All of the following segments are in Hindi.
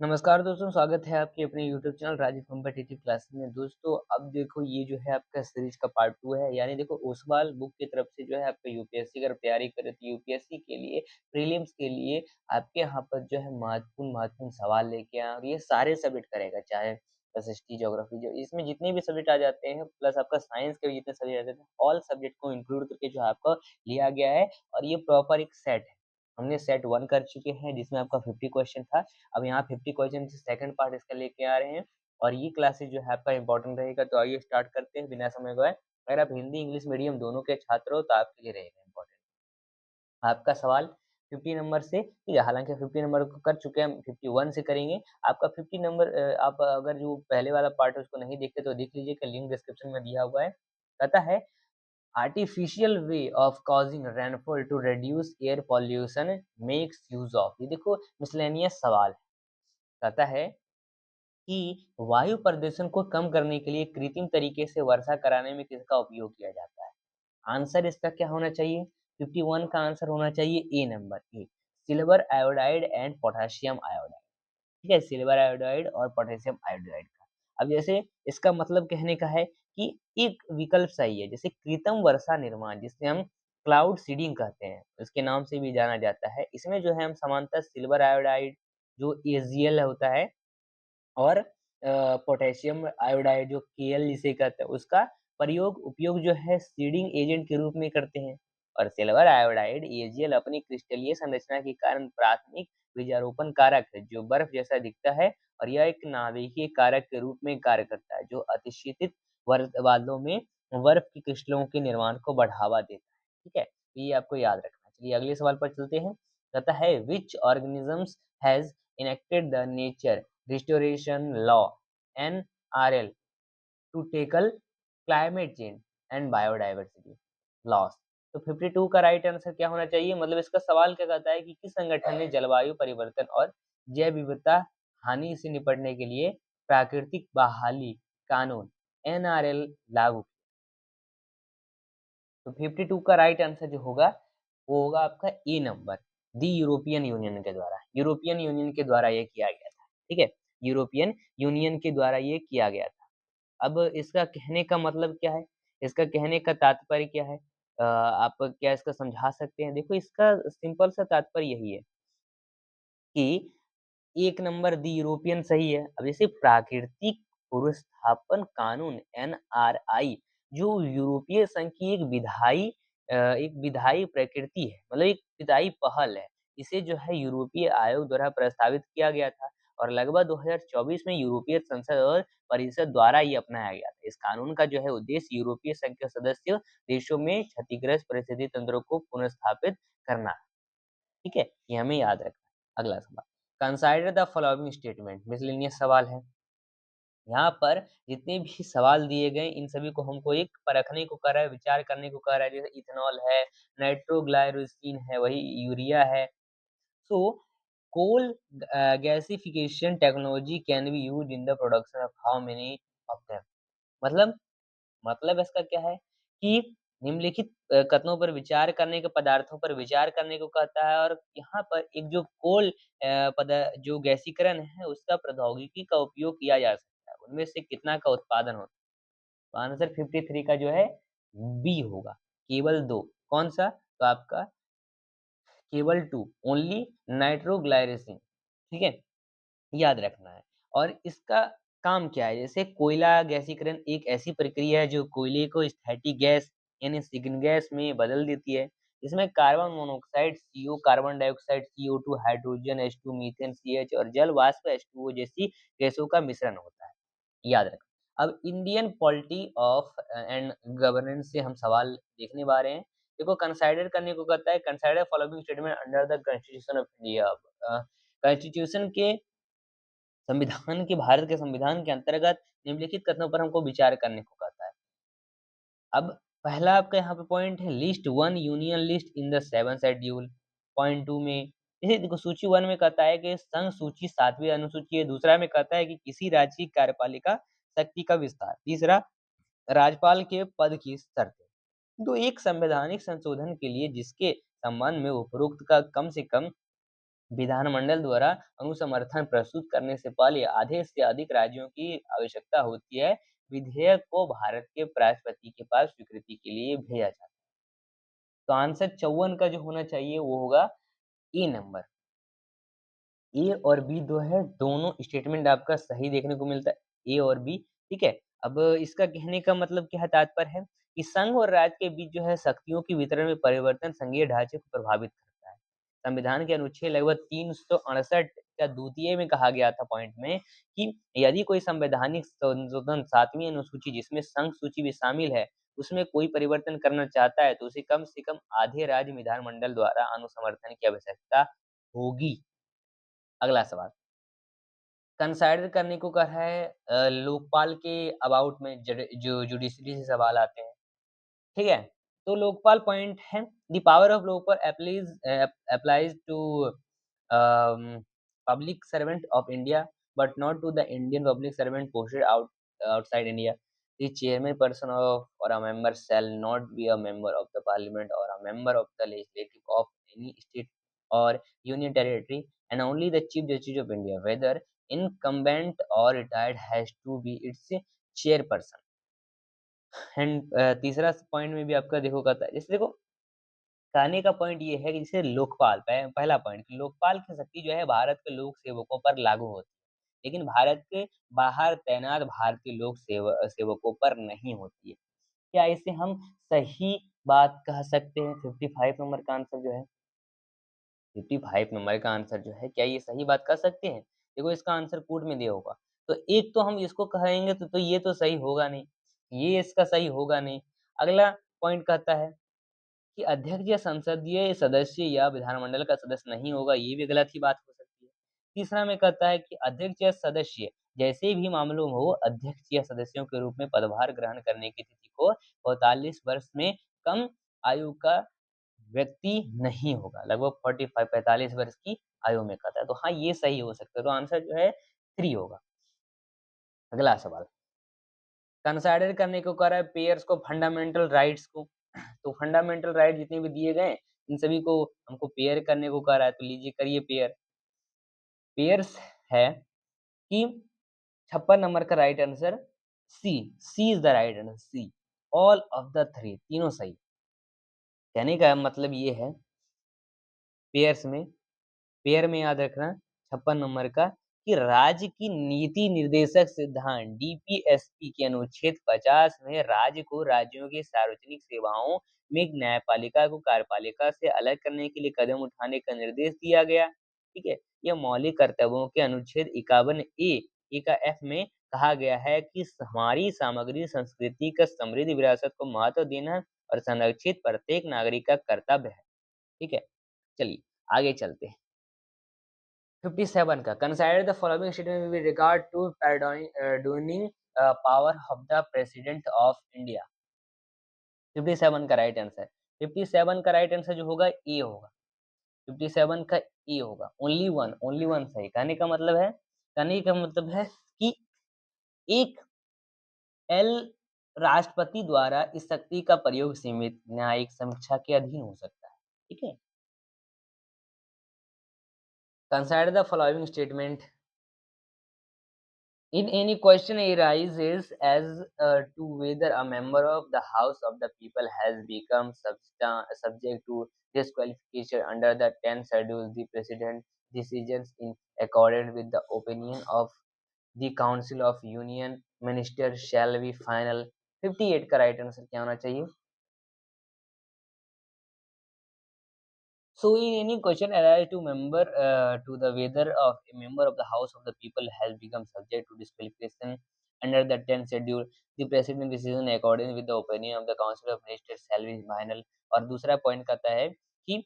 नमस्कार दोस्तों, स्वागत है आपके अपने YouTube channel Rajiv competitive classes में। दोस्तों अब देखो ये जो है आपका सीरीज का पार्ट 2 है। यानी देखो ओसवाल बुक की तरफ से जो है आपका यूपीएससी अगर तैयारी करे तो यूपीएससी के लिए प्रीलिम्स के लिए आपके यहाँ पर जो है महत्वपूर्ण महत्वपूर्ण सवाल लेके आए और ये सारे सब्जेक्ट करेगा, चाहे एसएसटी, ज्योग्राफी, जो इसमें जितने भी सब्जेक्ट आ जाते हैं प्लस आपका साइंस के भी जितने सब्जेक्ट आ जाते हैं, ऑल सब्जेक्ट को इंक्लूड करके जो है आपको लिया गया है। और ये प्रॉपर एक सेट है। हमने सेट 1 कर चुके हैं जिसमें आपका 50 क्वेश्चन था। अब यहाँ 50 क्वेश्चन से सेकंड पार्ट इसका लेके आ रहे हैं और ये क्लासेस जो है आपका इम्पोर्टेंट रहेगा। तो आइए स्टार्ट करते हैं बिना समय गवाए। अगर आप हिंदी इंग्लिश मीडियम दोनों के छात्र हो तो आपके लिए रहेगा इम्पोर्टेंट। आपका सवाल 50 नंबर से, ठीक है, हालांकि 50 नंबर को कर चुके हैं, हम 51 से करेंगे। आपका 50 नंबर आप अगर जो पहले वाला पार्ट है उसको नहीं देखते तो देख लीजिए, लिंक डिस्क्रिप्शन में दिया हुआ है। कहता है artificial way of causing rainfall to reduce air pollution makes use of. ये देखो मिसलेनियस सवाल है। कहता है कि वायु प्रदूषण को कम करने के लिए कृत्रिम तरीके से वर्षा कराने में किसका उपयोग किया जाता है? आंसर इसका क्या होना चाहिए? 51 का आंसर होना चाहिए A number, a silver iodide and potassium iodide. ठीक है, सिल्वर आयोडाइड और पोटेशियम आयोडाइड का। अब जैसे इसका मतलब कहने का है कि एक विकल्प सही है, जैसे कृत्रिम वर्षा निर्माण जिसे हम क्लाउड सीडिंग कहते हैं, उसके नाम से भी जाना जाता है। इसमें जो है हम सामान्यतः सिल्वर आयोडाइड जो एजीएल होता है और पोटेशियम आयोडाइड जो केएल जिसे कहते हैं उसका प्रयोग उपयोग जो है सीडिंग एजेंट के रूप में करते हैं। और सिल्वर आयोडाइड एजीएल अपनी क्रिस्टलीय संरचना के कारण प्राथमिक बीजारोपण कारक है जो बर्फ जैसा दिखता है। और यह एक नाभिकीय कारक के रूप में कार्य करता है जो अतिशीतित वालों में बर्फ की क्रिस्टलों के निर्माण को बढ़ावा देता है। ठीक है, ये आपको याद रखना। चलिए अगले सवाल पर चलते हैं। कहता है which organisms has enacted the nature restoration law NRL to tackle climate change and biodiversity loss। तो 52 का राइट आंसर क्या होना चाहिए? मतलब इसका सवाल क्या कहता है कि किस संगठन ने जलवायु परिवर्तन और जैव विविधता हानि से निपटने के लिए प्राकृतिक बहाली कानून एनआरएल लागू किया? तो 52 का राइट आंसर जो होगा वो होगा आपका ए नंबर, दी यूरोपियन यूनियन के द्वारा। यूरोपियन यूनियन के द्वारा ये किया गया था। ठीक है, यूरोपियन यूनियन के द्वारा ये किया गया था। अब इसका कहने का मतलब क्या है? इसका कहने का तात्पर्य क्या है? आप क्या इसका समझा सकते हैं? देखो इसका सिंपल सा तात्पर्य यही है कि 1 नंबर दी यूरोपियन सही है। अब जैसे प्राकृतिक पुनर्स्थापन कानून एनआरआई जो यूरोपीय संघ की एक विधायी प्रकृति है, मतलब एक विधायी पहल है। इसे जो है यूरोपीय आयोग द्वारा प्रस्तावित किया गया था और लगभग 2024 में यूरोपीय संसद और परिषद द्वारा ये अपनाया गया था। इस कानून का जो है उद्देश्य यूरोपीय संघ के सदस्य देशों में क्षतिग्रस्त परिस्थिति तंत्रों को पुनर्स्थापित करना। ठीक है, ये हमें याद रखना है। अगला सवाल, consider the following statement, miscellaneous सवाल है। यहाँ पर जितने भी सवाल दिए गए इन सभी को हमको एक परखने को कह रहा है, विचार करने को कह रहा है। जैसे इथेनॉल है, नाइट्रोग्लाइरोसिन है, वही यूरिया है। So coal gasification technology can be used in the production of how many of them. मतलब इसका क्या है कि निम्नलिखित कथनों पर विचार करने के पदार्थों पर विचार करने को कहता है। और यहाँ पर एक जो कोल जो गैसीकरण है उसका प्रौद्योगिकी का उपयोग किया जा सकता है, उनमें से कितना का उत्पादन होता है? तो आंसर 53 का जो है बी होगा, केवल 2। कौन सा? तो आपका केवल 2 ओनली नाइट्रोग्लाइरेसिन। ठीक है, याद रखना है। और इसका काम क्या है? जैसे कोयला गैसीकरण एक ऐसी प्रक्रिया है जो कोयले को स्थैतिक गैस यानी सिग्न गैस में बदल देती है। इसमें carbon monoxide CO, carbon dioxide CO2, hydrogen H2, methane CH और जल वाष्प H2O जैसी गैसों का मिश्रण होता है। याद रखना। अब Indian polity of and governance से हम सवाल देखने जा रहे हैं। देखो कंसाइडर करने को कहता है, consider following statement under the constitution of India. Constitution के संविधान के भारत के संविधान के अंतर्गत निम्नलिखित कथनों पर हमको विचार करने को कहता है। अब पहला आपका यहाँ पे पॉइंट है list 1 union list in the 7th schedule. Point 2 में जैसे देखो सूची 1 में कहता है कि संघ सूची 7वीं अनुसूची है। दूसरा में कहता है कि किसी राज्य की कार्यपालिका शक्ति का विस्तार। तीसरा राज्यपाल के पद की शर्तें। तो एक संवैधानिक संशोधन के लिए जिसके संबंध में उपरोक्त का कम से कम विधानमंडल द्वारा अनुसमर्थन प्रस्तुत करने से पहले आधे से अधिक राज्यों की आवश्यकता होती है। विधेयक को भारत के राष्ट्रपति के पास स्वीकृति के लिए भेजा जाता है। तो आंसर 54 का जो होना चाहिए वो होगा ए नंबर। ए और बी दो है, दोनों स्टेटमेंट आपका सही देखने को मिलता है, ए और बी, ठीक है। अब इसका कहने का मतलब क्या है, तात्पर्य है कि संघ और राज्य के बीच जो है शक्तियों के वितरण में परिवर्तन संघीय ढांचे को प्रभावित करता है। संविधान के अनुच्छेद लगभग 368 का द्वितीय में कहा गया था पॉइंट में कि यदि कोई संवैधानिक संशोधन 7वीं अनुसूची जिसमें संघ सूची भी शामिल है उसमें कोई परिवर्तन करना चाहता है तो उसे कम से कम आधे राज्य विधानमंडल द्वारा अनुसमर्थन की आवश्यकता होगी। अगला सवाल कंसाइडर करने को कहा है लोकपाल के अबाउट में जो जुडिशरी से सवाल आते हैं, ठीक है। तो लोकपाल पॉइंट है the power of Lokpal applies to public servant of India but not to the Indian public servant posted outside India. The chairman person of or a member shall not be a member of the parliament or a member of the legislative of any state or union territory, and only the chief justice of India, whether incumbent or retired, has to be its chairperson. And तीसरा पॉइंट में भी आपका देखो कहता है, जैसे देखो कहने का पॉइंट ये है कि जैसे लोकपाल पहला पॉइंट कि लोकपाल की शक्ति जो है भारत के लोक सेवकों पर लागू होती है, लेकिन भारत के बाहर तैनात भारतीय सेवकों पर नहीं होती है। क्या इसे हम सही बात कह सकते हैं? 55 नंबर का आंसर जो है, 55 नंबर का आंसर जो है, क्या ये सही बात कर सकते हैं? देखो इसका आंसर कोड में दिया होगा। तो एक तो हम इसको कहेंगे तो ये तो सही होगा नहीं, ये इसका सही होगा नहीं। अगला पॉइंट कहता है कि अध्यक्ष या संसदीय सदस्य या विधानमंडल का सदस्य नहीं होगा, ये भी गलत ही बात हो सकती है। तीसरा में कहता है कि अध्यक्ष या सदस्य जैसे भी मामलों में हो, अध्यक्ष या सदस्यों के रूप में पदभार ग्रहण करने की तिथि को 45 वर्ष में कम आयु का व्यक्ति नहीं होगा, लगभग 45 वर्ष की आयु में कहता है। तो हाँ, ये सही हो सकता है। तो आंसर जो है 3 होगा। अगला सवाल कंसाइडर करने को कह रहा है पेयर्स को फंडामेंटल राइट्स को। तो फंडामेंटल राइट जितने भी दिए गए इन सभी को हमको पेयर करने को कह रहा है, तो लीजिए करिए पेयर। पेयर्स है कि 56 नंबर का right answer C, C is the right answer, C all of the three, तीनों सही। कहने का मतलब ये है पेयर्स में, पेयर में याद रखना 56 नंबर का कि राज्य की नीति निर्देशक सिद्धांत डीपीएसपी के अनुच्छेद 50 में राज्य को राज्यों की सार्वजनिक सेवाओं में न्यायपालिका को कार्यपालिका से अलग करने के लिए कदम उठाने का निर्देश दिया गया, ठीक है। यह मौलिक कर्तव्यों के अनुच्छेद 51 ए का एफ में कहा गया है कि हमारी सामग्री संस्कृति का समृद्ध विरासत को महत्व देना और संरक्षित प्रत्येक नागरिक का कर्तव्य है, ठीक है। चलिए आगे चलते हैं। 57 का consider the following statement with regard to pardoning power of the president of India. 57 का राइट आंसर, 57 का राइट आंसर जो होगा ए होगा, 57 का ए होगा। ओनली वन सही। कहने का मतलब है कि एक एल राष्ट्रपति द्वारा इस शक्ति का प्रयोग सीमित न्यायिक समीक्षा के अधीन हो सकता है, ठीक है। Consider the following statement in any question arises as to whether a member of the House of the People has become subject to disqualification under the 10th schedule, the President decisions in accordance with the opinion of the Council of Union Ministers shall be final। 58 का राइट आंसर क्या होना चाहिए? So in any question arise to the whether of a member of the House of the People has become subject to disqualification under the 10th schedule, the president decision according with the opinion of the Council of Ministers shall be final। और दूसरा पॉइंट कहता है कि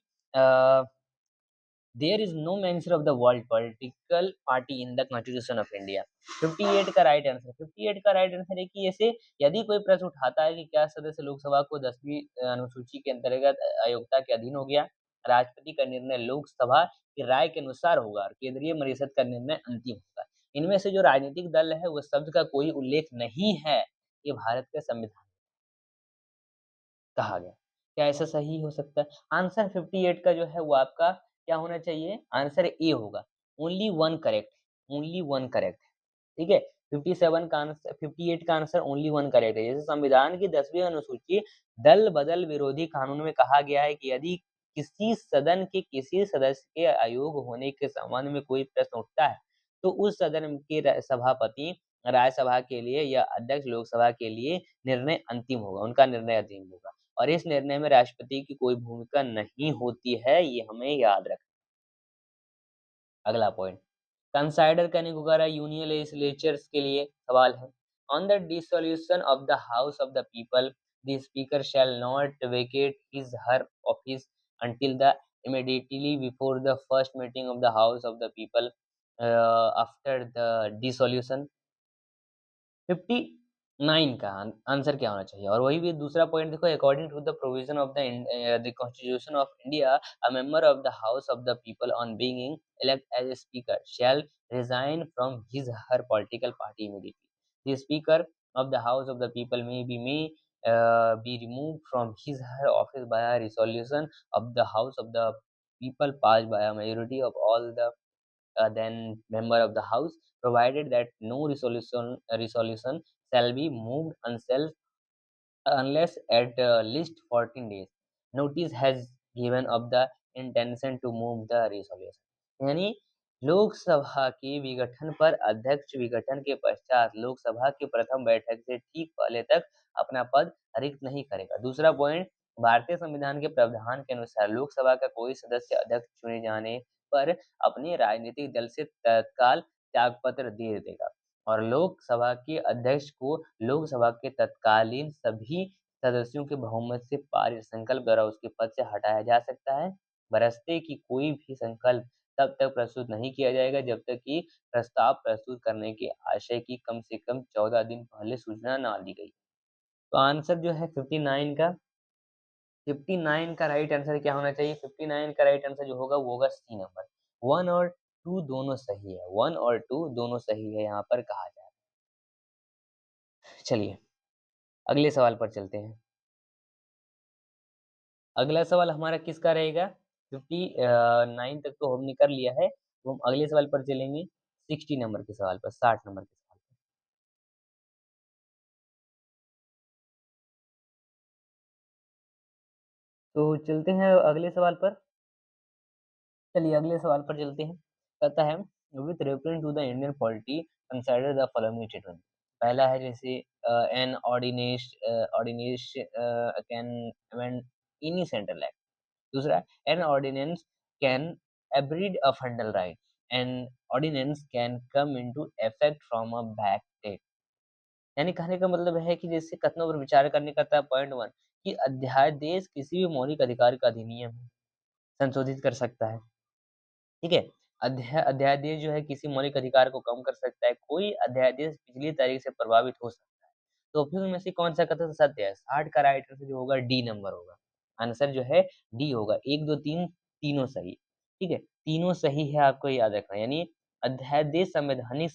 there is no mention of the word political party in the constitution of India. 58 का राइट आंसर, 58 का राइट आंसर है कि ऐसे यदि कोई प्रश्न उठाता है कि क्या सदस्य लोकसभा को 10वीं अनुसूची के अंतर्गत अयोग्यता के अधीन हो गया, राष्ट्रपति का निर्णय लोकसभा की राय के अनुसार होगा और केंद्रीय परिषद का निर्णय अंतिम होगा। इनमें से जो राजनीतिक दल है वो शब्द का कोई उल्लेख नहीं है, ये भारत के संविधान कहा गया। क्या ऐसा सही हो सकता है? आंसर 58 का जो है वो आपका क्या होना चाहिए? आंसर ए होगा। Only one correct, only one correct, ठीक है? 57 का आंसर 58 का आंसर ओनली वन करेक्ट है। जैसे संविधान की 10वीं अनुसूची दल-बदल विरोधी कानून में कहा गया है कि यदि किसी सदन के किसी सदस्य के अयोग्य होने के संबंध में कोई प्रश्न उठता है, तो उस सदन के सभापति राज्यसभा के लिए या अध्यक्ष लोकसभा के लिए निर्णय अंतिम होगा, उनका निर्णय अंतिम होगा। और इस निर्णय में राष्ट्रपति की कोई भूमिका नहीं होती है, ये हमें याद रखना। अगला पॉइंट, कंसाइडर करने को कह रहा है यूनियन लेजिस्लेचर्स के लिए सवाल है। On the dissolution of the house of the people, the speaker shall not vacate his her office until the immediately before the first meeting of the house of the people after the dissolution। 59 का आंसर क्या होना चाहिए? और वही भी दूसरा पॉइंट देखो, according to the provision of the constitution of India, a member of the house of the people on being elect as a speaker shall resign from his her political party immediately. The speaker of the house of the people may be removed from his her office by a resolution of the house of the people passed by a majority of all the then member of the house, provided that no resolution shall be moved unless at least 14 days notice has given of the intention to move the resolution। यानी लोकसभा के विघटन पर अध्यक्ष विघटन के पश्चात लोकसभा की प्रथम बैठक से ठीक पहले तक अपना पद रिक्त नहीं करेगा। दूसरा पॉइंट, भारतीय संविधान के प्रावधान के अनुसार लोकसभा का कोई सदस्य अध्यक्ष चुने जाने पर अपने राजनीतिक दल से तत्काल त्यागपत्र दे देगा और लोकसभा के अध्यक्ष को लोकसभा के तत्कालीन सभी सदस्यों के बहुमत से पारित संकल्प द्वारा उसके पद से हटाया जा सकता है। बरसते की कोई भी संकल्प तब तक प्रस्तुत नहीं किया जाएगा जब तक कि प्रस्ताव प्रस्तुत करने के आशय की कम से कम 14 दिन पहले सूचना ना दी गई। तो आंसर जो है 59 का राइट आंसर क्या होना चाहिए? 59 का राइट आंसर जो होगा वो होगा सी नंबर। 1 और 2 दोनों सही है, 1 और 2 दोनों सही है यहाँ पर कहा जाए। चलिए अगले सवाल पर चलते हैं। अगला सवाल हमारा किसका रहेगा? 59 तक तो हमने कर लिया है, तो हम अगले सवाल पर चलेंगे 60 नंबर के सवाल पर, 60 नंबर के सवाल पर। तो चलते हैं अगले सवाल पर। चलिए अगले सवाल पर चलते हैं। कहता है with reference to the Indian polity consider the following statement. पहला है जैसे an ordinance can amend any central act. दूसरा, an ordinance can abridge a fundamental right and ordinance can come into effect from a back date. यानी कहने का मतलब है कि जैसे कथनों पर विचार करने का था पॉइंट 1 कि अध्यादेश किसी भी मौलिक अधिकार का अधिनियम संशोधित कर सकता है। ठीक है? अध्यादेश जो है किसी मौलिक अधिकार को कम कर सकता है, कोई अध्यादेश पिछली तारीख से प्रभावित हो सकता है। तो फिर उनमें से कौन-सा कथन सत्य है? 60 का राइट आंसर जो होगा डी नंबर होगा। आंसर जो है डी होगा। 1, 2, 3 तीनों सही। ठीक है? तीनों सही है आपको याद रखना यानी अध्यादेश संवैधानिक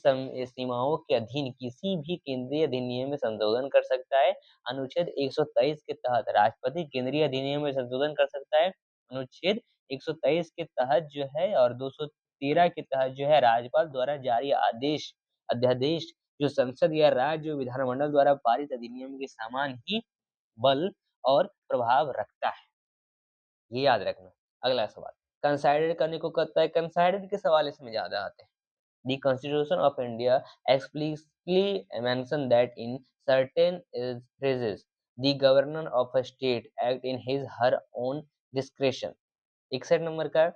सीमाओं के अधीन किसी भी केंद्रीय अधिनियम में संशोधन कर सकता है। अनुच्छेद 123 के तहत राष्ट्रपति केंद्रीय अधिनियम में संशोधन कर सकता है। अनुच्छेद 123 के तहत जो है और 213 के तहत जो है राज्यपाल द्वारा जारी आदेश अध्यादेश जो संसद या राज्य विधानमंडल द्वारा पारित अधिनियम के समान ही बल और प्रभाव रखता है। ये याद रखना। अगला सवाल, कंसाइडर करने को कहता है, कंसाइडर के सवाल इसमें ज़्यादा आते हैं। The Constitution of India explicitly mention that in certain phrases, the governor of a state act in his her own discretion। 61 number का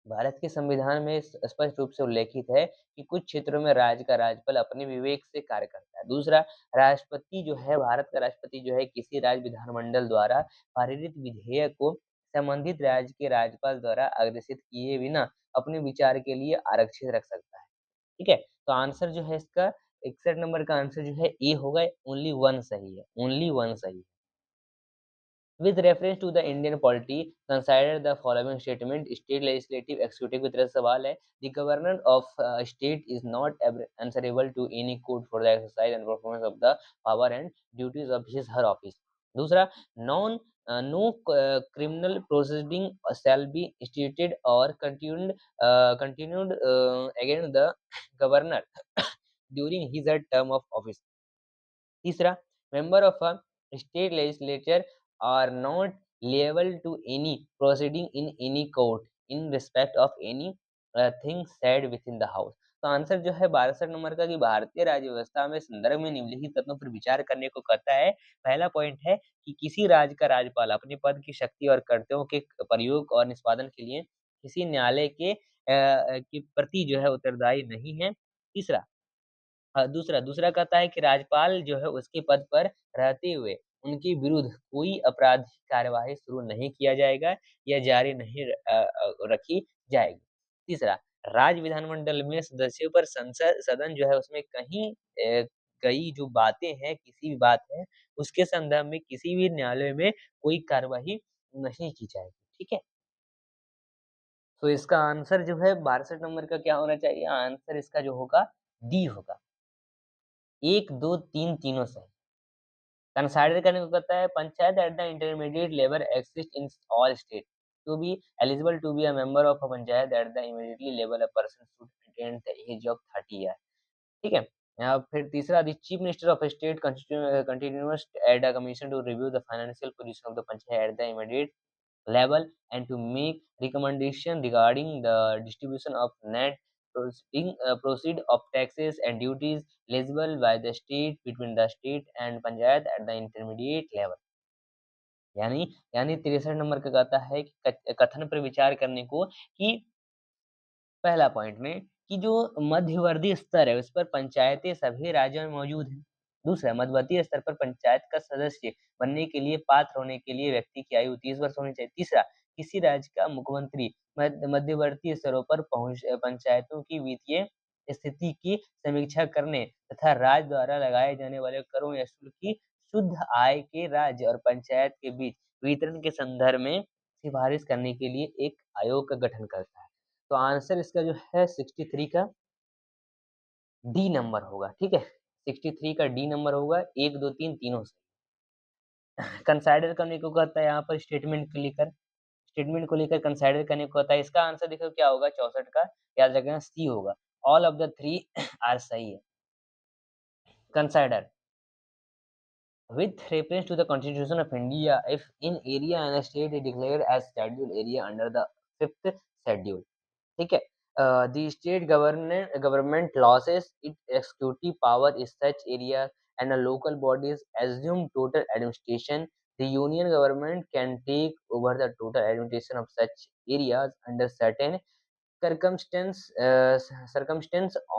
भारत के संविधान में स्पष्ट रूप से उल्लेखित है कि कुछ क्षेत्रों में राज्य का राज्यपाल अपने विवेक से कार्य करता है। दूसरा, राष्ट्रपति जो है भारत का राष्ट्रपति जो है किसी राज्य विधानमंडल द्वारा पारित विधेयक को संबंधित राज्य के राज्यपाल द्वारा अग्रेसित किए बिना अपने विचार के लिए आरक्षित रख सकता है। ठीक है? तो आंसर जो है इसका 61 नंबर का आंसर जो है ए होगा, ओनली 1 सही है, ओनली 1 सही है। With reference to the Indian polity, consider the following statement: State legislative executive की तरह से सवाल है। The governor of state is not answerable to any court for the exercise and performance of the power and duties of his her office। दूसरा, non no criminal proceeding shall be instituted or continued against the governor during his term of office. तीसरा, member of a state legislature are not liable to any proceeding in any court in respect of any thing said within the house. तो आंसर जो है 62 नंबर का कि भारतीय राज्य व्यवस्था में संदर्भ में निम्नलिखित तत्वों पर विचार करने को कहता है। पहला पॉइंट है कि किसी राज्य का राज्यपाल अपने पद की शक्ति और कर्तव्यों के प्रयोग और निष्पादन के लिए किसी न्यायालय के प्रति जो है उत्तरदायी नहीं है। तीसरा, दूसरा कहता है कि राज्यपाल जो है उसके पद पर रहते हुए उनके विरुद्ध कोई आपराधिक कार्यवाही शुरू नहीं किया जाएगा या जारी नहीं रखी जाएगी। तीसरा, राज्य विधानमंडल में सदस्यों पर संसद सदन जो है उसमें कहीं कई जो बातें हैं, किसी भी बात है, उसके संदर्भ में किसी भी न्यायालय में कोई कार्यवाही नहीं की जाएगी। ठीक है? तो इसका आंसर जो है 62 नंबर का क्या होना चाहिए? आंसर इसका जो होगा डी होगा। 1, 2, 3 तीनों सही। कंसाइडर करने को कहता है panchayat at the intermediate level exist in all state to be eligible to be a member of a panchayat at the immediately level a person should attain the age of 30 year. ठीक है। फिर तीसरा, the chief minister of state continuous at a commission to review the financial position of the panchayat at the immediate level and to make recommendation regarding the distribution of net proceed of taxes and duties leviable by the state between the state and panchayat at the intermediate level। यानी 63 नंबर का कहता है कि कथन पर विचार करने को कि पहला पॉइंट में कि जो मध्यवर्ती स्तर है, उस पर पंचायतें सभी राज्यों में मौजूद हैं। दूसरा, मध्यवर्ती स्तर पर पंचायत का सदस्य बनने के लिए पात्र होने के लिए व्यक्ति की आयु 30 वर्ष होनी चाहिए। तीसरा, किसी राज्य का मुख्यमंत्री मध्यवर्ती स्तरों पर पहुँच पंचायतों की वित्तीय स्थिति की समीक्षा करने तथा राज्य द्वारा लगाए जाने वाले करों या शुल्क की शुद्ध आय के राज्य और पंचायत के बीच वितरण के संदर्भ में सिफारिश करने के लिए एक आयोग का गठन करता है। तो आंसर इसका जो है 63 का डी नंबर होगा, ठीक है? 63 का डी नंबर होगा, 1, 2, 3 तीनों सही। कंसाइडर करने को कहता है यहाँ पर स्टेटमेंट को लेकर कंसाइडर करने को कहता है। इसका आंसर देखो क्या होगा 64 का, याद रखना सी होगा। ऑल ऑफ द 3 आर सही है। Consider with reference to the Constitution of India, if in area and a state is declared as scheduled area under the 5th schedule, ठीक है? The state government loses its executive power in such areas and the local bodies assume total administration. The union government can take over the total administration of such areas under certain circumstance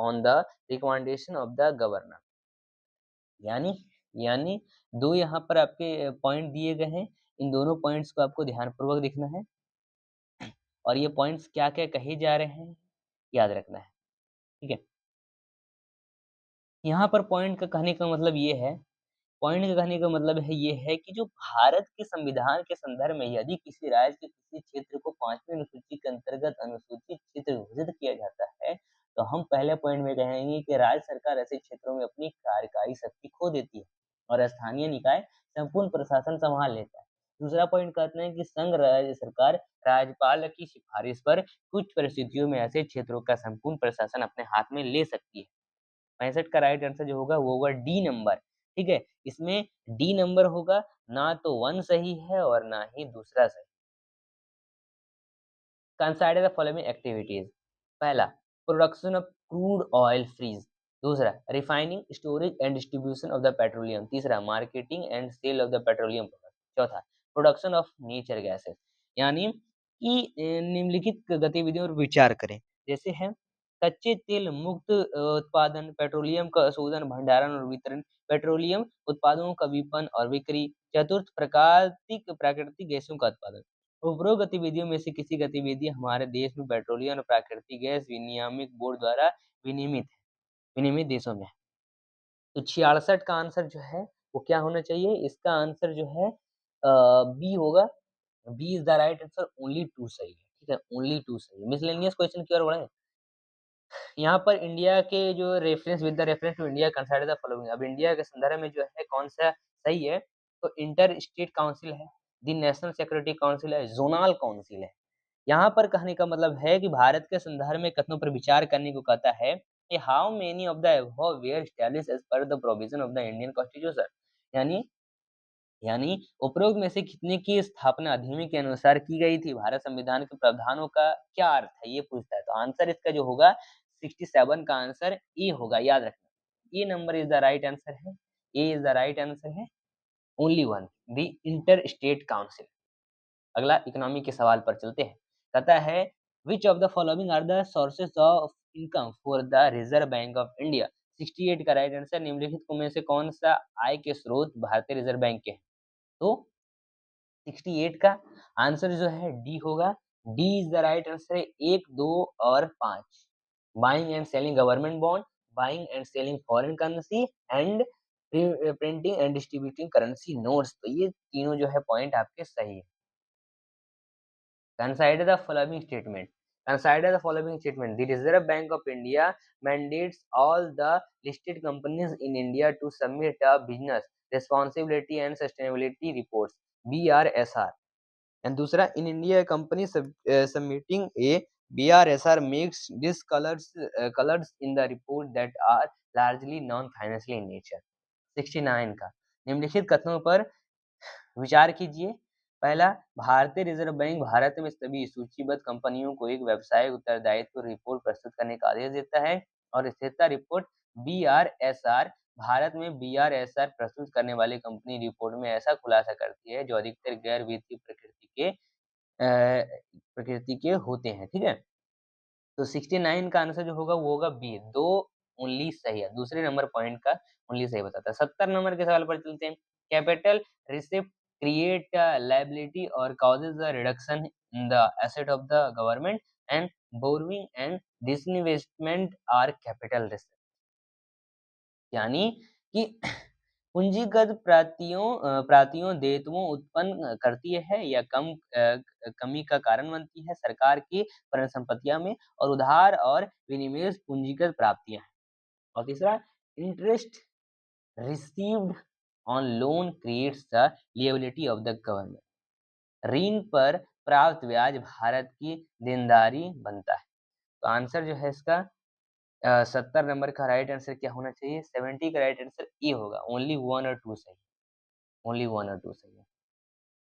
on the recommendation of the governor। यानी यानी 2 यहाँ पर आपके पॉइंट दिए गए हैं। इन दोनों पॉइंट्स को आपको ध्यानपूर्वक देखना है और ये पॉइंट्स क्या-क्या कहे जा रहे हैं, याद रखना है। ठीक है? यहाँ पर पॉइंट का कहने का मतलब है ये है कि जो भारत के संविधान के संदर्भ में यदि किसी राज्य के किसी क्षेत्र को 5वीं अनुसूची के अंतर्गत अनुसूचित क्षेत्र घोषित किया जाता है, तो हम पहले पॉइंट में कहेंगे कि राज्य सरकार ऐसे क्षेत्रों में अपनी कार्यकारी शक्ति खो देती है और स्थानीय निकाय संपूर्ण प्रशासन संभाल लेता है। दूसरा पॉइंट कहते हैं कि संघ राज्य सरकार राज्यपाल की सिफारिश पर कुछ परिस्थितियों में ऐसे क्षेत्रों का संपूर्ण प्रशासन अपने हाथ में ले सकती है। 65 का राइट आंसर जो होगा वो होगा डी नंबर, ठीक है? इसमें डी नंबर होगा, ना तो 1 सही है और ना ही दूसरा सही। Consider the following activities. पहला, production of crude oil freeze. दूसरा, refining, storage and distribution of the petroleum. तीसरा, marketing and sale of the petroleum product. चौथा, प्रोडक्शन ऑफ नेचर गैसेस। यानी कि निम्नलिखित गतिविधियों पर विचार करें। जैसे है कच्चे तेल मुक्त उत्पादन, पेट्रोलियम का शोधन, भंडारण और वितरण, पेट्रोलियम उत्पादों का विपणन और बिक्री। चतुर्थ, प्राकृतिक गैसों का उत्पादन। उपरोक्त गतिविधियों में से किसी गतिविधि हमारे देश में पेट्रोलियम और प्राकृतिक गैस विनियामक बोर्ड द्वारा विनियमित है, विनियमित देशों में है। तो 66 का आंसर जो है वो क्या होना चाहिए? इसका आंसर जो है बी होगा। B is the right answer, only 2 सही है, ठीक है? ओनली 2 सही है। मिसलेनियस क्वेश्चन की ओर बढ़े। यहाँ पर इंडिया के जो reference with the reference to India consider the following. अब इंडिया के संदर्भ में जो है कौन सा सही है? तो इंटर स्टेट काउंसिल है, द नेशनल सिक्योरिटी काउंसिल है, जोनल काउंसिल है। यहाँ पर कहने का मतलब है कि भारत के संदर्भ में कथनों पर विचार करने को कहता है कि how many of the above were established as per the provision of the Indian constitution, यानी यानी उपरोक्त में से कितने की स्थापना अधिनियम के अनुसार की गई थी, भारत संविधान के प्रावधानों का क्या अर्थ है, ये पूछता है। तो आंसर इसका जो होगा 67 का आंसर ए होगा, याद रखना। A number is the right answer है, A is the right answer है, only one, the inter state council. अगला इकोनॉमी के सवाल पर चलते हैं। कहता है which of the following are the sources of income for the Reserve Bank of India. 68 का राइट आंसर, निम्नलिखित में से कौन सा आय के स्रोत भारतीय रिजर्व बैंक के हैं। तो 68 का आंसर जो है डी होगा, D is the right answer है, 1, 2 और 5। Buying and selling government bond, buying and selling foreign currency and printing and distributing currency notes. तो ये तीनों जो है पॉइंट आपके सही है। Consider the following statement. Consider the following statement. The Reserve Bank of India mandates all the listed companies in India to submit a business responsibility and sustainability reports (BRSR). And दूसरा, in India, a company submitting a BRSR makes colors in the report that are largely non-financial in nature. 69 का निम्नलिखित कथनों पर विचार कीजिए। पहला, भारतीय रिजर्व बैंक भारत में सभी सूचीबद्ध कंपनियों को एक व्यावसायिक उत्तरदायित्व रिपोर्ट प्रस्तुत करने का आदेश देता है और स्थिरता रिपोर्ट बीआरएसआर भारत में बीआरएसआर प्रस्तुत करने वाली कंपनी रिपोर्ट में ऐसा खुलासा करती है जो अधिकतर गैर वित्तीय प्रकृति के होते हैं। ठीक है, तो 69 का आंसर जो होगा वो होगा बी, दो ओनली सही है, दूसरे नंबर पॉइंट का ओनली सही बताता है। 70 नंबर के सवाल पर चलते हैं। Capital receipt create liability or causes a reduction in the asset of the government, and borrowing and disinvestment are capital risk। यानी कि पूंजीगत प्रातियों देयताओं उत्पन्न करती है या कमी का कारण बनती है सरकार की परिसंपत्तियों में, और उधार और विनिवेश पूंजीगत प्राप्तियां हैं। और तीसरा, interest received on loan creates the liability of the government. ऋण पर प्राप्त ब्याज भारत की देनदारी बनता है। तो आंसर जो है इसका 70 नंबर का राइट आंसर क्या होना चाहिए, 70 का राइट आंसर ए होगा, ओनली 1 और 2 सही, ओनली 1 और 2 सही है।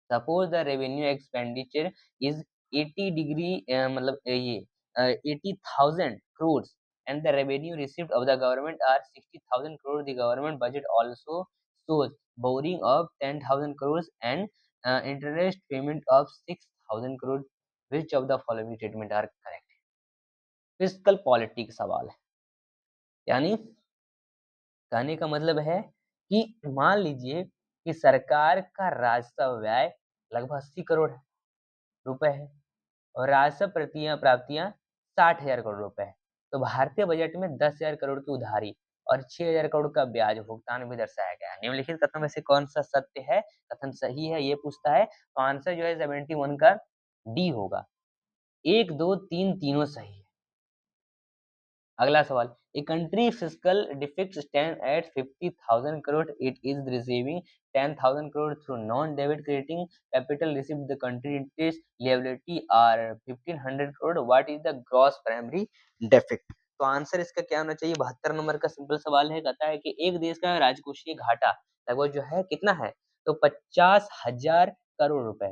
Suppose the revenue expenditure is 80 degree मतलब ये 80,000 crores and the revenue received of the government are 60,000 crores. The government budget also shows borrowing of 10,000 crores and interest payment of 6,000 crores. Which of the following statement are correct? Physical polity का सवाल है, यानी कहने का मतलब है कि मान लीजिए कि सरकार का राजस्व व्यय लगभग 80 करोड़ रुपए है और राजस्व प्राप्तियां 60,000 करोड़ रुपए है। तो भारतीय बजट में 10,000 करोड़ की उधारी और 6,000 करोड़ का ब्याज भुगतान भी दर्शाया गया है। निम्नलिखित कथन में से कौन सा सत्य है, कथन सही है, ये पूछता है। तो आंसर जो है 71 का डी होगा, 1, 2, 3 तीनों सही है। अगला सवाल, a country fiscal deficit stand at 50,000 crore, it is receiving 10,000 crore through non debit crediting capital receive the country interest liability are 1,500 crore, what is the gross primary deficit. तो आंसर इसका क्या होना चाहिए, 72 नंबर का सिंपल सवाल है। कहता है कि एक देश का राजकोषीय घाटा लगभग जो है कितना है, तो 50,000 करोड़ रुपए,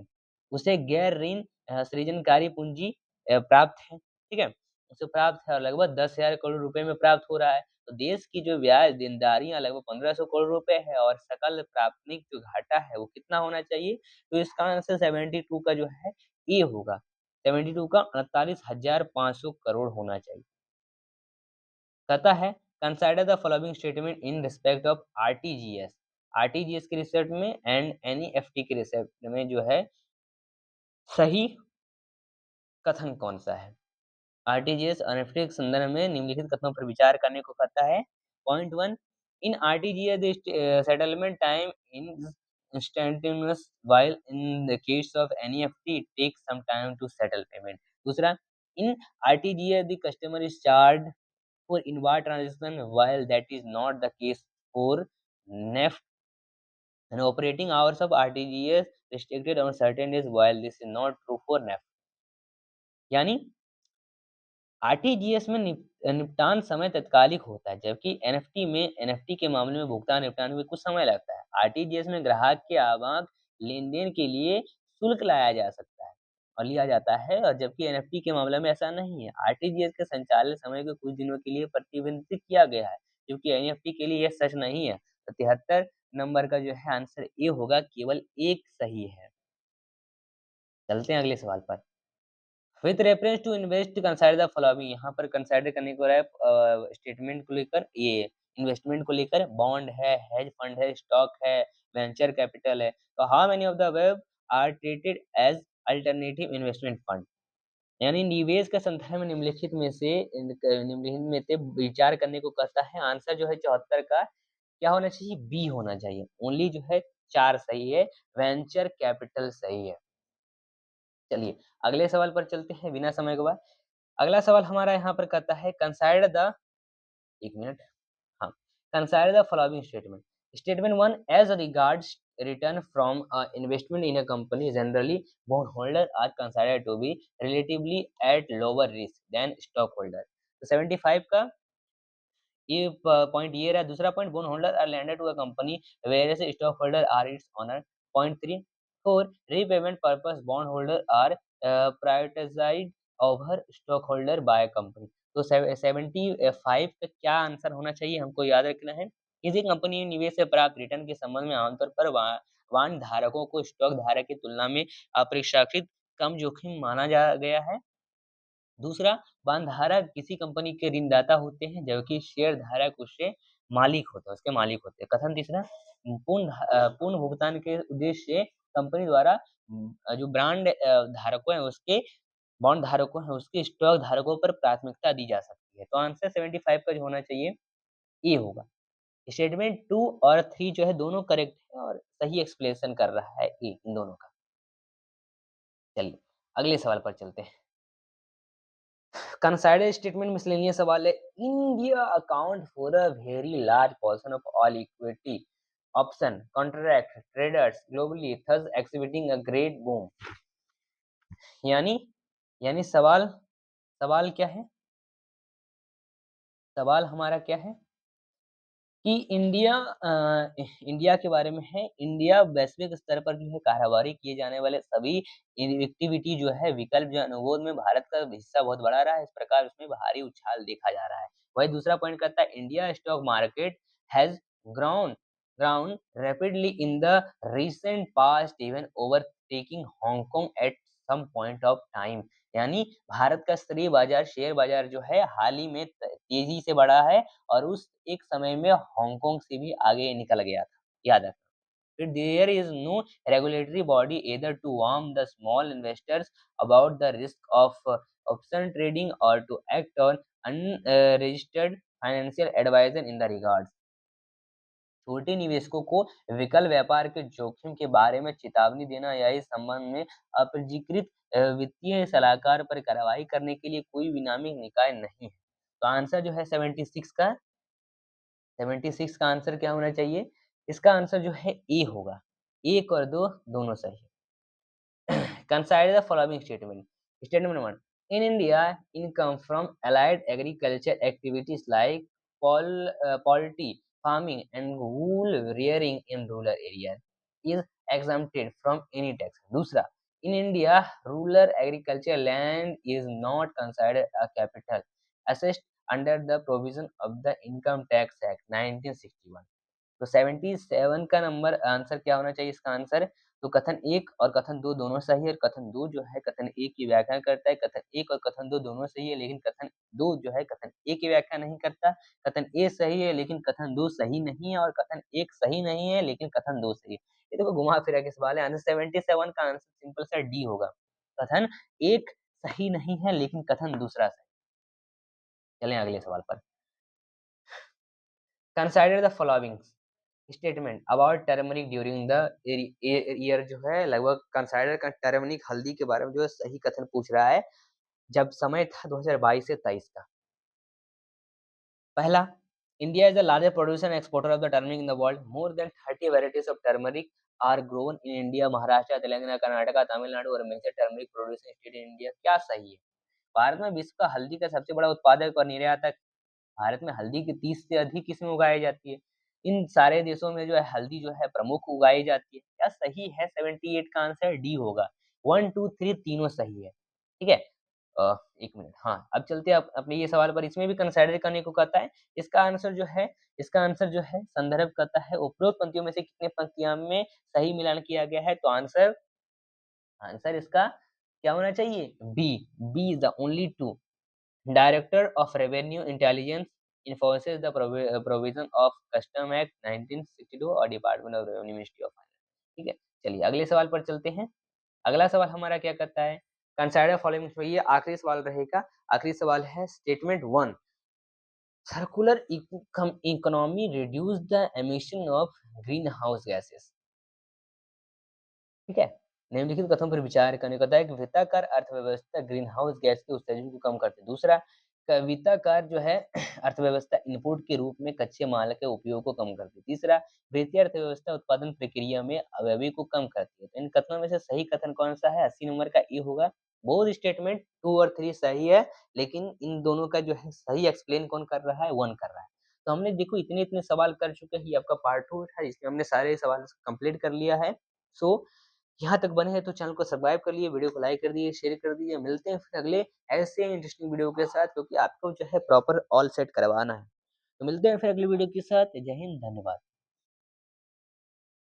उसे गैर ऋण सृजनकारी पूंजी प्राप्त है। ठीक है, उसे प्राप्त है और लगभग 10,000 करोड़ रुपए में प्राप्त हो रहा है। तो देश की जो ब्याज देनदारियां लगभग 1,500 करोड़ रुपए है और सकल प्राथमिक जो घाटा है वो कितना होना चाहिए, तो इसका आंसर 72 का जो है ए होगा, 72 का 48,500 करोड़ होना चाहिए। कहता है consider the following statement in respect of RTGS. RTGS के रिसेप्ट में एंड एनईएफटी के रिसेप्ट में जो है सही कथन कौन सा है। आरटीजीएस और एनईएफटी के संदर्भ में निम्नलिखित कथनों पर विचार करने को कहता है। Point 1, in RTGS the settlement time in instantaneous while in the case of NEFT it takes some time to settle payment। दूसरा, in RTGS the customer is charged for inward transaction while that is not the case for NEFT। and operating hours of RTGS restricted on certain days while this is not true for NEFT। यानी आरटीजीएस में निपटान समय तात्कालिक होता है, जबकि एनएफटी के मामले में भुगतान निपटान में कुछ समय लगता है। आरटीजीएस में ग्राहक के अवाक लेन-देन के लिए शुल्क लाया जा सकता है और लिया जाता है, और जबकि एनएफटी के मामले में ऐसा नहीं है। आरटीजीएस के संचालन समय को कुछ दिनों के लिए प्रतिबंधित किया गया है, जबकि एनएफटी के लिए यह सच नहीं है। तो 73 नंबर का जो है आंसर ए होगा, केवल एक सही है। चलते हैं अगले सवाल पर। With reference to invest consider the following, यहाँ पर कंसाइडर करने को रहा है स्टेटमेंट को लेकर, ये इन्वेस्टमेंट को लेकर बॉन्ड है, हेज फंड है, स्टॉक है, वेंचर कैपिटल है। तो how many of the above are treated as alternative investment fund, यानी निवेश के संदर्भ में निम्नलिखित में से विचार करने को कहता है। आंसर जो है 74 का क्या होना चाहिए, बी होना चाहिए। ओनली जो है 4 सही है, वेंचर कैपिटल सही है। चलिए अगले सवाल पर चलते हैं बिना समय गवाए। अगला सवाल हमारा यहाँ पर कहता है कंसाइडर द, एक मिनट, हाँ, consider the following statement. Statement 1, as regards return from investment in a company, generally bondholder are considered to be relatively at lower risk than stockholder। तो 75 का ये पॉइंट ये रहा। दूसरा point, bond holder are lenders to a company where stock holder are its owner. Point 3, for repayment purpose bond holder are prioritised over stock holder by company. तो 75 का क्या आंसर होना चाहिए, हमको याद रखना है। किसी कंपनी में निवेश से प्राप्त रिटर्न के संबंध में आमतौर पर वाहन धारकों को स्टॉक धारक की तुलना में अपेक्षाकृत कम जोखिम माना जा गया है। दूसरा, बॉन्डधारक किसी कंपनी के ऋणदाता होते हैं, जबकि शेयर धारक उसके मालिक होते हैं। कथन तीसरा, पूर्ण भुगतान के उद्देश्य से कंपनी द्वारा जो ब्रांड धारकों हैं उसके बॉन्ड धारकों हैं उसके स्टॉक धारकों पर प्राथमिकता दी जा सकती है। तो आंसर 75 का जो होना चाहिए ए होगा। स्टेटमेंट 2 और 3 जो है दोनों करेक्ट है और सही एक्सप्लेनेशन कर रहा है ए इन दोनों का। चलिए अगले सवाल पर चलते हैं। कंसाइडर स्टेटमेंट मिसलेनियस सवाल है। India account for a very large portion of all equity option contract traders globally thus exhibiting a great boom. यानी यानी सवाल क्या है, सवाल हमारा क्या है कि इंडिया के बारे में है। इंडिया वैश्विक स्तर पर जो है कारोबारी किए जाने वाले सभी एक्टिविटी जो है विकल्प जो अनुरोध में भारत का हिस्सा बहुत बढ़ा रहा है, इस प्रकार उसमें भारी उछाल देखा जा रहा है। वही दूसरा पॉइंट कहता है India stock market has grown grown rapidly in the recent past even overtaking Hong Kong at some point of time. यानी भारत का स्तरीय बाजार शेयर बाजार जो है हाल ही में तेजी से बढ़ा है और उस एक समय में हांगकांग से भी आगे निकल गया था, याद रखना। फिर there is no regulatory body either to warn the small investors about the risk of option trading or to act on unregistered financial advisor in the regards। छोटे निवेशकों को विकल्प व्यापार के जोखिम के बारे में चेतावनी देना या इस संबंध में अपंजीकृत वित्तीय सलाहकार पर कार्रवाई करने के लिए कोई विनामी निकाय नहीं है। तो आंसर जो है 76 का आंसर क्या होना चाहिए, इसका आंसर जो है ए होगा। 1 और 2 दोनों सही है। Consider the following statement. Statement 1. In India, income from allied agriculture activities like poultry farming and wool rearing in rural areas is exempted from any tax. दूसरा, in India, rural agriculture land is not considered a capital assessed under the provision of the Income Tax Act 1961। तो 77 का नंबर आंसर क्या होना चाहिए, इसका आंसर तो कथन 1 और कथन 2 दोनों सही है और कथन 2 जो है कथन 1 की व्याख्या करता है। कथन 1 और कथन 2 दोनों सही है, लेकिन कथन 2 जो है कथन 1 की व्याख्या नहीं करता। कथन ए सही है लेकिन कथन 2 सही नहीं है और कथन 1 सही नहीं है लेकिन कथन 2 सही है। ये देखो घुमा फिरा के सवाल है। आंसर 77 का आंसर सिंपल सा डी होगा। कथन 1 सही नहीं है लेकिन कथन दूसरा सही। चलें अगले सवाल पर। Consider the following statement about turmeric during the year जो है लगभग कंसाइडर का टर्मरिक हल्दी के बारे में जो है सही कथन पूछ रहा है जब समय था 2022 से 23 का। पहला, India is the largest producer and exporter of the turmeric in the world. More than 30 varieties of turmeric are grown in India, Maharashtra, Telangana, Karnataka, Tamil Nadu और major turmeric producing state in India. क्या सही है? भारत में विश्व का हल्दी का सबसे बड़ा उत्पादक और निर्यातक। भारत में हल्दी की 30 से अधिक किस्में उगाई जाती है। इन सारे देशों में जो है हल्दी जो है प्रमुख उगाई जाती है। क्या सही है? 78 का आंसर डी होगा। 1, 2, 3 तीनों सही है। ठीक है? 1 मिनट, हाँ, अब चलते हैं अपने ये सवाल पर। इसमें भी कंसिडर करने को कहता है। इसका आंसर जो है संदर्भ कहता है उपरोक्त पंक्तियों में से कितने पंक्तियों में सही मिलान किया गया है? तो आंसर आंसर इसका क्या होना चाहिए? B. B is the only two. Director of Revenue Intelligence enforces the provision of Custom Act 1962 और department of revenue ministry of finance. ठीक है, चलिए अगले सवाल पर चलते हैं। अगला सवाल हमारा क्या कहता है? कंसाइडर फॉलोइंग, ये आखिरी सवाल रहेगा। आखिरी सवाल है statement 1। Circular economy reduce the emission of green house gases. ठीक है? निम्नलिखित कथनों पर विचार करने को कहता है कि वृत्ताकार अर्थव्यवस्था ग्रीन हाउस गैस के उत्सर्जन को कम करती है। दूसरा, कविताकार जो है अर्थव्यवस्था इनपुट के रूप में कच्चे माल के उपयोग को कम करती है। तीसरा, वृत्तीय अर्थव्यवस्था उत्पादन प्रक्रिया में अवयवी को कम करती है। तो इन कथनों में से सही कथन कौन सा है? 80 नंबर का ए होगा। बोथ स्टेटमेंट 2 और 3 सही है, लेकिन इन दोनों का जो है सही एक्सप्लेन कौन कर रहा है? 1 कर रहा है। तो हमने देखो इतने-इतने सवाल कर चुके हैं। ये आपका पार्ट 2 था, इसमें हमने सारे सवाल कंप्लीट कर लिया है। सो यहाँ तक बने हैं तो चैनल को सब्सक्राइब कर लिए, वीडियो को लाइक कर दिए, शेयर कर दिए। मिलते हैं फिर अगले ऐसे इंटरेस्टिंग वीडियो के साथ, क्योंकि आपको जो है प्रॉपर ऑल सेट करवाना है। तो मिलते हैं फिर अगली वीडियो के साथ। जय हिंद, धन्यवाद।